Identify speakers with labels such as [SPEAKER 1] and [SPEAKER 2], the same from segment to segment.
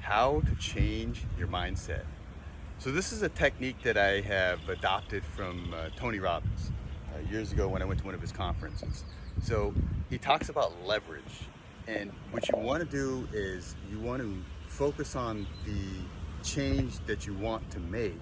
[SPEAKER 1] How to change your mindset. So this is a technique that I have adopted from Tony Robbins years ago when I went to one of his conferences. So he talks about leverage, and what you want to do is you want to focus on the change that you want to make.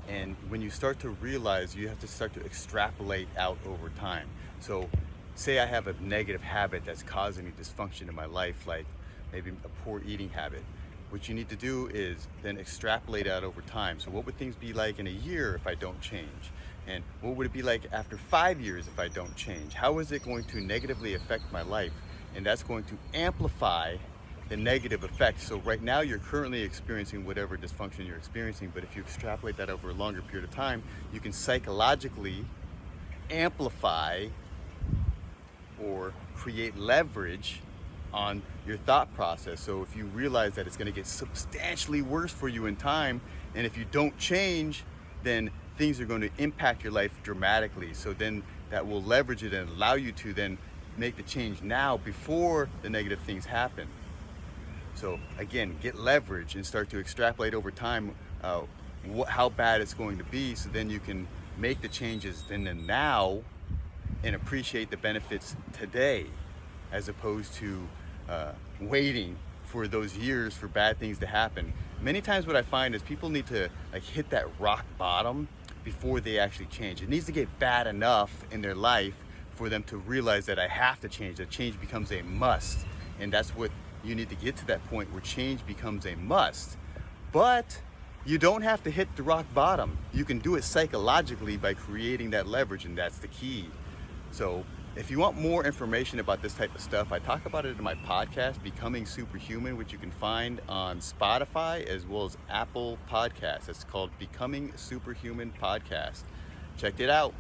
[SPEAKER 1] And when you start to realize, you have to start to extrapolate out over time. So say I have a negative habit that's causing me dysfunction in my life, like maybe a poor eating habit. What you need to do is then extrapolate out over time. So what would things be like in a year if I don't change? And what would it be like after 5 years if I don't change? How is it going to negatively affect my life? And that's going to amplify the negative effects. So right now you're currently experiencing whatever dysfunction you're experiencing, but if you extrapolate that over a longer period of time, you can psychologically amplify or create leverage on your thought process. So if you realize that it's going to get substantially worse for you in time, and if you don't change, then things are going to impact your life dramatically. So then that will leverage it and allow you to then make the change now before the negative things happen. So again, get leverage and start to extrapolate over time how bad it's going to be, so then you can make the changes then and now and appreciate the benefits today, as opposed to waiting for those years for bad things to happen. Many times what I find is people need to hit that rock bottom before they actually change. It needs to get bad enough in their life for them to realize that I have to change, that change becomes a must. And that's what you need to get to, that point where change becomes a must. But you don't have to hit the rock bottom. You can do it psychologically by creating that leverage, and that's the key. So if you want more information about this type of stuff, I talk about it in my podcast, Becoming Superhuman, which you can find on Spotify as well as Apple Podcasts. It's called Becoming Superhuman Podcast. Check it out.